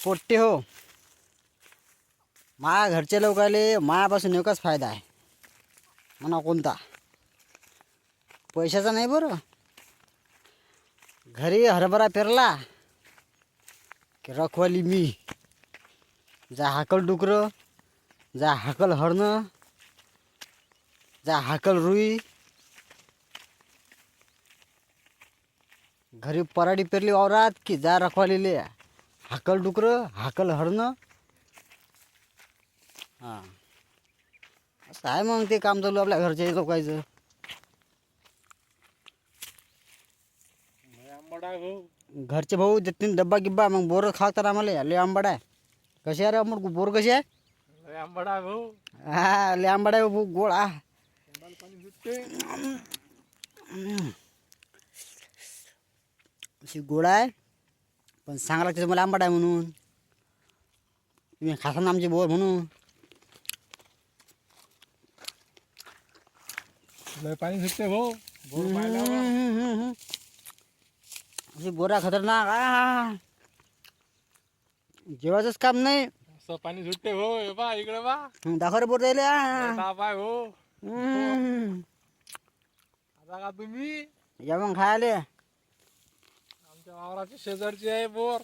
पोट्टे हो, माझ्या घरचे लोकाले मायापासून एकच फायदा आहे म्हणा, कोणता? पैशाचा नाही बरं. घरी हरभरा पेरला की रखवाली मी, जा हाकल डुकरं, जा हाकल हरणं, जा हाकल रुई. घरी पराठी पेरली वावरात की जा रखवालीले हाकल डुकरं, हाकल हरणं. हां, असं आहे मग ते काम चालू आपल्या घरच्या लोकांचं. घरचे भाऊ देतील डब्बा गिब्बा, मग बोर खातात आम्हाला. लय आंबट आहे. कसे आहे रे मग बोर, कसे आहे? हा, लय आंबट आहे भाऊ, गोड. अशी गोड आहे, पण सांगा लागते मला आंबट आहे म्हणून. तुम्ही खाता ना आमचे बोर म्हणून. पाणी सुटते भाऊ. अशी बोरा खतरनाक, जेवायचंच काम नाही. असं पाणी सुटते भाऊ. हे बा इकडे बा, दाखव रे बोर द्यायला. ताप आहे भाऊ. आता का तुम्ही या मग खायले. आमच्या वावराच्या शेजारची आहे बोर.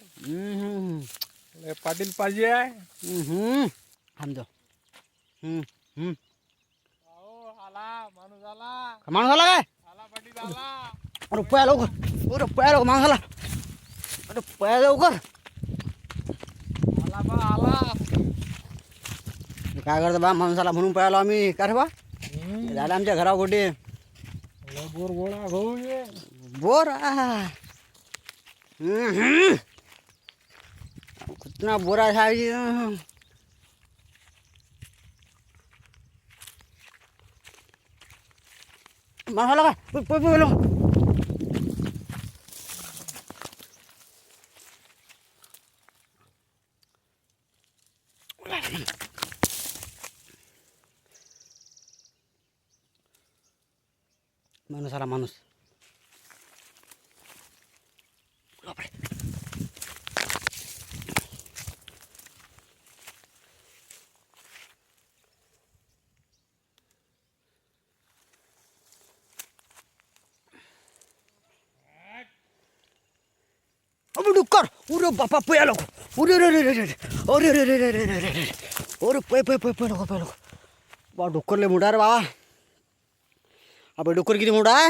लय पाटील पाहिजे आहे. थांबतो. हो, आला माणूस आला. माणूस आला काय? आला पाटील आला. अरे पया लवकर, अरे पया लवकर, माणूस आला. अरे पया लवकर. आला बा आला. काय करतो बा, माणूस आला म्हणून पळालो आम्ही. का रे बा, झालं आमच्या घरावर गोटे बोर गोळा भाऊ ये. बोर. कितना बोरा है. माणूस आला काय? माणूस आला, माणूस. बापरे. अबे डुक्कर, उरे बापा पया लोक. उरे रे रे रे रे, अरे रे रे रे रे रे रे रे, अरे पय पय पय पय लोक, पय लोक. बा डुक्कर लय मोठा रे बाबा. अबे डुक्कर किती मोठा आहे.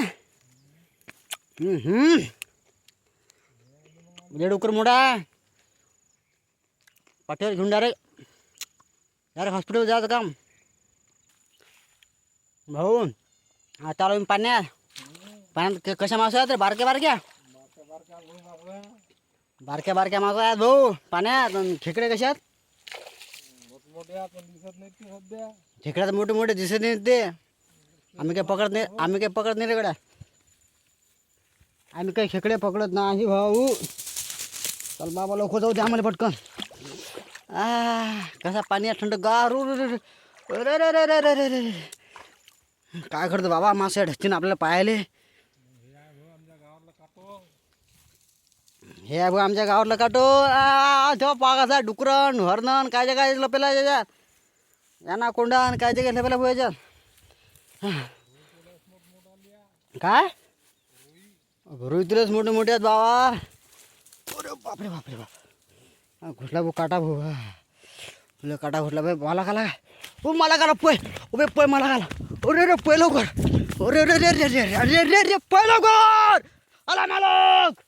म्हणजे डुक्कर मोठा आहे. पाठीवर घेऊन डायरेक्ट हॉस्पिटल जायचं काम. भाऊ आता आलो मी पाण्यात. पाण्यात कशा मासा आहेत रे? बारक्या बारक्या बारक्या बारक्या मासा आहेत भाऊ पाण्यात. खेकडे कशा आहेत? खेकड्यात मोठे मोठे दिसत नाहीत ते. आम्ही काही पकडत नाही रे गड्या. आम्ही काही खेकडे पकडत नाही भाऊ. चल बाबा लवकर जाऊ दे आम्हाला पटकन. कसा पाणी आहे थंड गार. अरे रे रे रे रे रे रे, काय करतो बाबा, मासे ढसतीन आपल्याला पायाले. हे आहे बघ आमच्या गावातलं काटो. तेव्हा पागाचा डुकरण हरणन काय काय लपेला याच्यात. यांना कोंडान काय काय लपेला भाऊ याच्यात. काय रुई तुलाच मोठे मोठे आहेत बाबा. अरे बापरे बापरे बाप, घुसला भाऊ काटा भाऊ. तुला काटा घुसला भाई. मला खाला हो, मला खाला पय. उभे पय मला खाला. अरे रे पय लवकर. अरे रे रे रे रे रे रे रे पय लवकर. आला मालक.